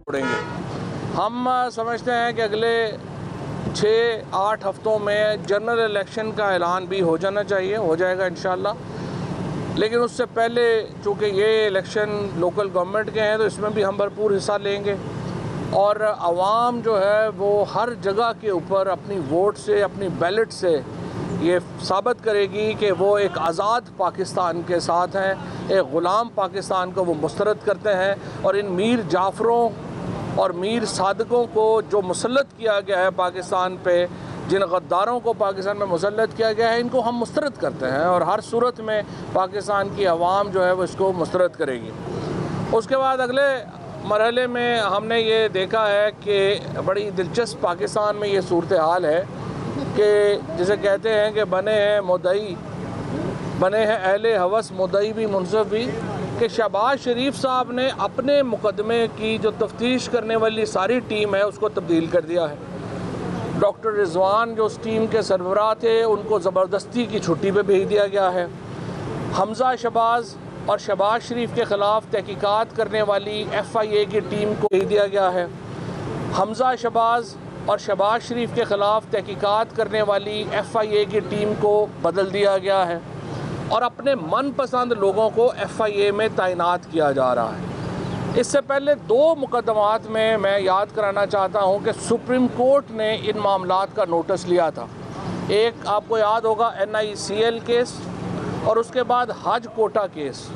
छोड़ेंगे। हम समझते हैं कि अगले 6-8 हफ्तों में जनरल इलेक्शन का ऐलान भी हो जाना चाहिए, हो जाएगा इंशाल्लाह। लेकिन उससे पहले चूँकि ये इलेक्शन लोकल गवर्नमेंट के हैं तो इसमें भी हम भरपूर हिस्सा लेंगे और आवाम जो है वो हर जगह के ऊपर अपनी वोट से, अपनी बैलेट से ये साबित करेगी कि वो एक आज़ाद पाकिस्तान के साथ हैं, एक ग़ुलाम पाकिस्तान को वो मुस्तरद करते हैं और इन मीर जाफ़रों और मीर सादकों को जो मुसल्लत किया गया है पाकिस्तान पे, जिन गद्दारों को पाकिस्तान में मुसल्लत किया गया है, इनको हम मुस्तरद करते हैं और हर सूरत में पाकिस्तान की आवाम जो है वो इसको मुस्तरद करेगी। उसके बाद अगले मरहले में हमने ये देखा है कि बड़ी दिलचस्प पाकिस्तान में ये सूरत हाल है कि जिसे कहते हैं कि बने हैं मुद्दई, बने हैं अहले हवस मुद्दई भी मुनसिफ भी, कि शहबाज शरीफ साहब ने अपने मुकदमे की जो तफ्तीश करने वाली सारी टीम है उसको तब्दील कर दिया है। डॉक्टर रिजवान जो उस टीम के सरबराह थे उनको ज़बरदस्ती की छुट्टी पे भेज दिया गया है। हमज़ा शहबाज और शहबाज शरीफ के ख़िलाफ़ तहकीकात करने वाली FIA की टीम को भेज दिया गया है। हमज़ा शहबाज और शहबाज शरीफ के ख़िलाफ़ तहकीकात करने वाली FIA की टीम को बदल दिया गया है और अपने मनपसंद लोगों को FIA में तैनात किया जा रहा है। इससे पहले 2 मुकदमात में मैं याद कराना चाहता हूं कि सुप्रीम कोर्ट ने इन मामलात का नोटिस लिया था। एक आपको याद होगा NICL केस और उसके बाद हज कोटा केस।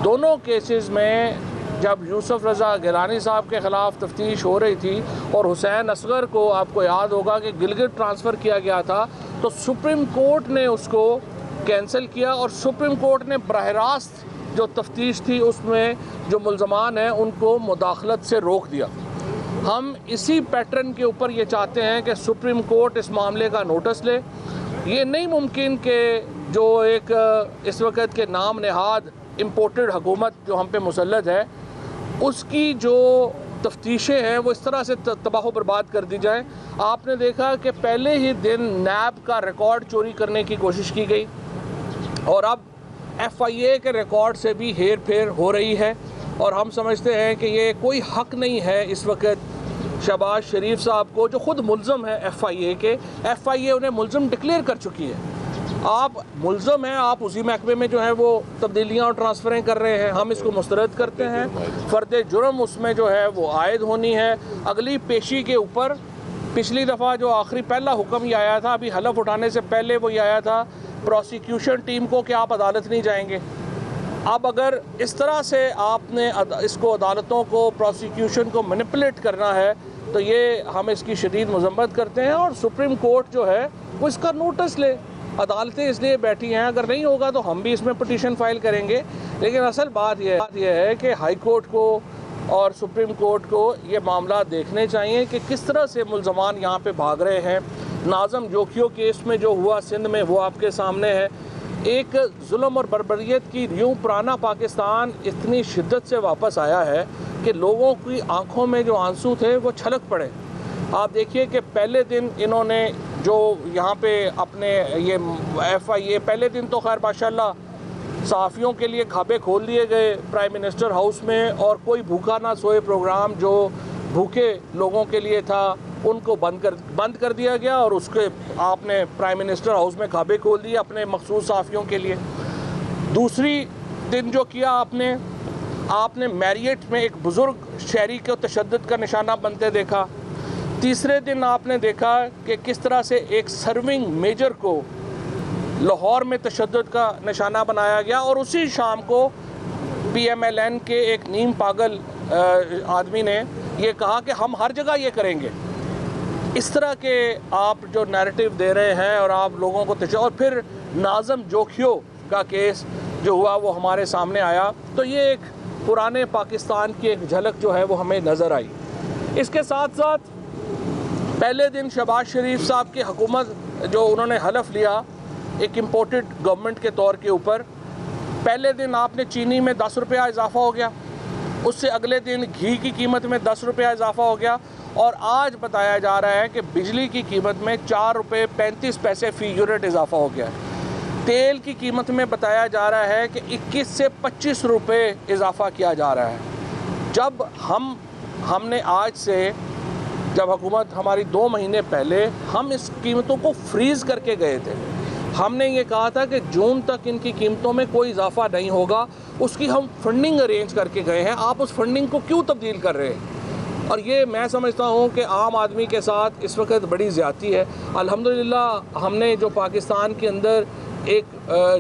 दोनों केसेस में जब यूसुफ रज़ा गिलानी साहब के ख़िलाफ़ तफ्तीश हो रही थी और हुसैन असगर को आपको याद होगा कि गिलगित ट्रांसफ़र किया गया था, तो सुप्रीम कोर्ट ने उसको कैंसिल किया और सुप्रीम कोर्ट ने बराह रास्त जो तफ्तीश थी उसमें जो मुल्ज़मान हैं उनको मुदाखलत से रोक दिया। हम इसी पैटर्न के ऊपर ये चाहते हैं कि सुप्रीम कोर्ट इस मामले का नोटिस ले। ये नहीं मुमकिन कि जो एक इस वक्त के नाम नहाद इम्पोर्टेड हुकूमत जो हम पे मुसल्लत है उसकी जो तफ्तीशें हैं वो इस तरह से तबाह बर्बाद कर दी जाएँ। आपने देखा कि पहले ही दिन नैब का रिकॉर्ड चोरी करने की कोशिश की गई और अब FIA के रिकॉर्ड से भी हेर फेर हो रही है और हम समझते हैं कि ये कोई हक नहीं है इस वक्त शहबाज शरीफ साहब को, जो ख़ुद मुल्ज़म है FIA के। FIA उन्हें मुल्ज़म डिक्लेयर कर चुकी है। आप मुल्ज़म हैं, आप उसी महकमे में जो है वो तब्दीलियाँ और ट्रांसफ़रें कर रहे हैं, हम इसको मुस्तरद करते हैं। फ़र्द जुर्म उसमें जो है वो आयद होनी है। अगली पेशी के ऊपर पिछली दफ़ा जो आखिरी पहला हुक्म ये आया था, अभी हलफ उठाने से पहले वो ये आया था प्रोसिक्यूशन टीम को कि आप अदालत नहीं जाएंगे। अब अगर इस तरह से आपने इसको अदालतों को, प्रोसिक्यूशन को मैनिपुलेट करना है तो ये हम इसकी शदीद मज़म्मत करते हैं और सुप्रीम कोर्ट जो है वो इसका नोटिस ले। अदालतें इसलिए बैठी हैं, अगर नहीं होगा तो हम भी इसमें पटिशन फाइल करेंगे। लेकिन असल बात यह है कि हाई कोर्ट को और सुप्रीम कोर्ट को ये मामला देखने चाहिए कि किस तरह से मुल्ज़मान यहाँ पे भाग रहे हैं। नाज़म जोखियों केस में जो हुआ सिंध में वो आपके सामने है। एक जुल्म और बर्बरियत की यूँ पुराना पाकिस्तान इतनी शिद्दत से वापस आया है कि लोगों की आंखों में जो आंसू थे वो छलक पड़े। आप देखिए कि पहले दिन इन्होंने जो यहाँ पे अपने ये FIA, पहले दिन तो खैर माशाल्लाह सहाफ़ियों के लिए खाबे खोल दिए गए प्राइम मिनिस्टर हाउस में और कोई भूखा ना सोए प्रोग्राम जो भूखे लोगों के लिए था उनको बंद कर दिया गया और उसके आपने प्राइम मिनिस्टर हाउस में खाबे खोल दिए अपने मखसूस सहाफ़ियों के लिए। दूसरी दिन जो किया आपने मैरियट में एक बुज़ुर्ग शहरी को तशद्दुद का निशाना बनते देखा। तीसरे दिन आपने देखा कि किस तरह से एक सर्विंग मेजर को लाहौर में तशद्दुद का निशाना बनाया गया और उसी शाम को PMLN के एक नीम पागल आदमी ने ये कहा कि हम हर जगह ये करेंगे। इस तरह के आप जो नैरेटिव दे रहे हैं और आप लोगों को और फिर नाज़म जोखियों का केस जो हुआ वो हमारे सामने आया, तो ये एक पुराने पाकिस्तान की एक झलक जो है वो हमें नज़र आई। इसके साथ साथ पहले दिन शहबाज शरीफ साहब की हुकूमत जो उन्होंने हलफ लिया एक इम्पोर्टेड गवर्नमेंट के तौर के ऊपर, पहले दिन आपने चीनी में 10 रुपया इजाफ़ा हो गया, उससे अगले दिन घी की कीमत में 10 रुपया इजाफ़ा हो गया और आज बताया जा रहा है कि बिजली की कीमत में 4 रुपये 35 पैसे फ़ी यूनिट इजाफ़ा हो गया है। तेल की कीमत में बताया जा रहा है कि 21 से 25 रुपये इजाफ़ा किया जा रहा है। जब हमने आज से, जब हुकूमत हमारी 2 महीने पहले हम इस कीमतों को फ्रीज़ करके गए थे, हमने ये कहा था कि जून तक इनकी कीमतों में कोई इजाफा नहीं होगा, उसकी हम फंडिंग अरेंज करके गए हैं। आप उस फंडिंग को क्यों तब्दील कर रहे हैं? और ये मैं समझता हूँ कि आम आदमी के साथ इस वक्त बड़ी ज़्यादती है। अल्हम्दुलिल्लाह हमने जो पाकिस्तान के अंदर एक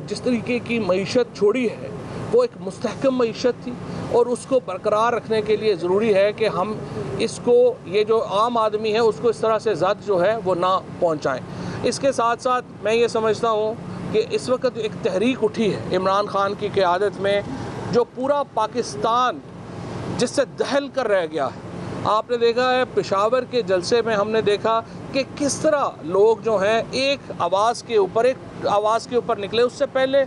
जिस तरीके की मईशत छोड़ी है वो एक मुस्तहकम मईशत थी, और उसको बरकरार रखने के लिए ज़रूरी है कि हम इसको, ये जो आम आदमी है उसको इस तरह से ज़द जो है वो ना पहुँचाएँ। इसके साथ साथ मैं ये समझता हूँ कि इस वक्त एक तहरीक उठी है इमरान खान की क़यादत में, जो पूरा पाकिस्तान जिससे दहल कर रह गया है। आपने देखा है पेशावर के जलसे में हमने देखा कि किस तरह लोग जो हैं एक आवाज़ के ऊपर निकले। उससे पहले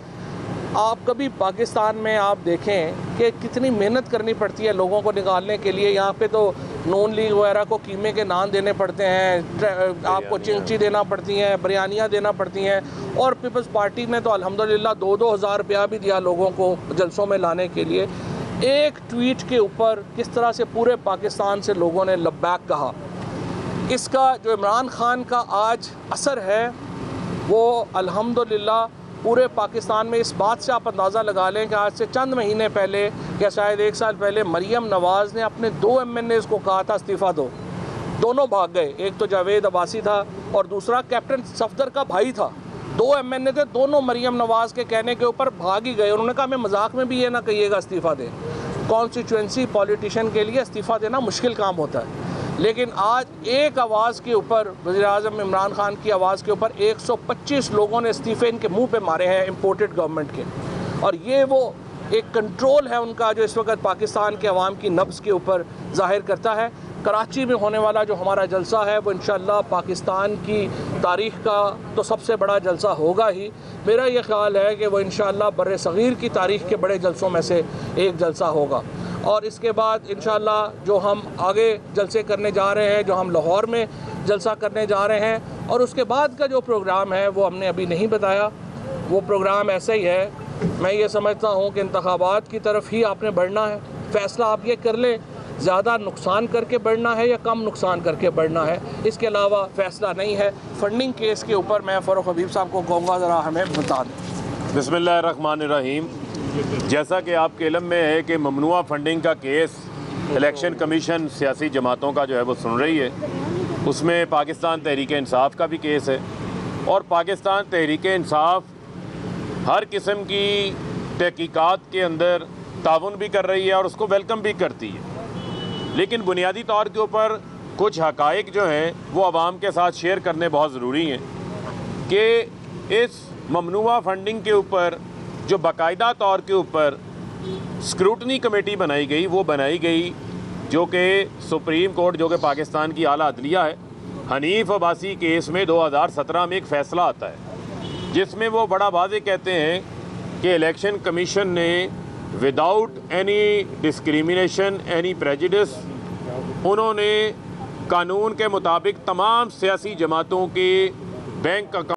आप कभी पाकिस्तान में आप देखें कि कितनी मेहनत करनी पड़ती है लोगों को निकालने के लिए। यहाँ पे तो नून लीग वगैरह को कीमे के नान देने पड़ते हैं, आपको चिंगची देना पड़ती हैं, बिरयानियाँ देना पड़ती हैं, और पीपल्स पार्टी ने तो अल्हम्दुलिल्लाह 2-2 हज़ार रुपया भी दिया लोगों को जलसों में लाने के लिए। एक ट्वीट के ऊपर किस तरह से पूरे पाकिस्तान से लोगों ने लब्बैक कहा। इसका जो इमरान खान का आज असर है वो अल्हम्दुलिल्लाह पूरे पाकिस्तान में, इस बात से आप अंदाज़ा लगा लें कि आज से चंद महीने पहले या शायद 1 साल पहले मरियम नवाज़ ने अपने 2 MNAs को कहा था इस्तीफ़ा दो, दोनों भाग गए। एक तो जावेद अब्बासी था और दूसरा कैप्टन सफदर का भाई था। 2 MNA थे, दोनों मरियम नवाज़ के कहने के ऊपर भाग ही गए। उन्होंने कहा हमें मजाक में भी ये ना कहिएगा इस्तीफ़ा दें। कॉन्स्टिट्यूंसी पॉलिटिशियन के लिए इस्तीफ़ा देना मुश्किल काम होता है, लेकिन आज एक आवाज़ के ऊपर, वज़ीर-ए-आज़म इमरान खान की आवाज़ के ऊपर 125 लोगों ने इस्तीफ़े इनके मुंह पे मारे हैं इम्पोर्टेड गवर्नमेंट के। और ये वो एक कंट्रोल है उनका जो इस वक्त पाकिस्तान के अवाम की नब्ज़ के ऊपर ज़ाहिर करता है। कराची में होने वाला जो हमारा जलसा है वो इंशाअल्लाह पाकिस्तान की तारीख़ का तो सबसे बड़ा जलसा होगा ही। मेरा ये ख़्याल है कि वो इंशाअल्लाह बर्रे सग़ीर की तारीख़ के बड़े जलसों में से एक जलसा होगा। और इसके बाद इंशाअल्लाह जो हम आगे जलसे करने जा रहे हैं, जो हम लाहौर में जलसा करने जा रहे हैं, और उसके बाद का जो प्रोग्राम है वो हमने अभी नहीं बताया। वो प्रोग्राम ऐसा ही है, मैं ये समझता हूँ कि इंतखाबात की तरफ ही आपने बढ़ना है। फ़ैसला आप ये कर लें ज़्यादा नुकसान करके बढ़ना है या कम नुकसान करके बढ़ना है, इसके अलावा फ़ैसला नहीं है। फंडिंग केस के ऊपर मैं फ़ारूक हबीब साहब को कहूँगा ज़रा हमें बता दें। बिस्मिल्लाहिर्रहमानिर्रहीम। जैसा कि आपके इल्म में है कि ममनुआ फंडिंग का केस इलेक्शन कमीशन सियासी जमातों का जो है वो सुन रही है, उसमें पाकिस्तान तहरीक इंसाफ का भी केस है, और पाकिस्तान तहरीक इंसाफ हर किस्म की तहकीकात के अंदर ताउन भी कर रही है और उसको वेलकम भी करती है। लेकिन बुनियादी तौर के ऊपर कुछ हक़ाइक़ जो हैं वो आवाम के साथ शेयर करने बहुत ज़रूरी हैं कि इस ममनुआ फंडिंग के ऊपर जो बाकायदा तौर के ऊपर स्क्रूटनी कमेटी बनाई गई, वो बनाई गई जो कि सुप्रीम कोर्ट, जो कि पाकिस्तान की आला अदलिया है, हनीफ अब्बासी केस में 2017 में एक फ़ैसला आता है जिसमें वो बड़ा वाज़ेह कहते हैं कि इलेक्शन कमीशन ने without any discrimination, any prejudice, उन्होंने कानून के मुताबिक तमाम सियासी जमातों के बैंक अकाउंट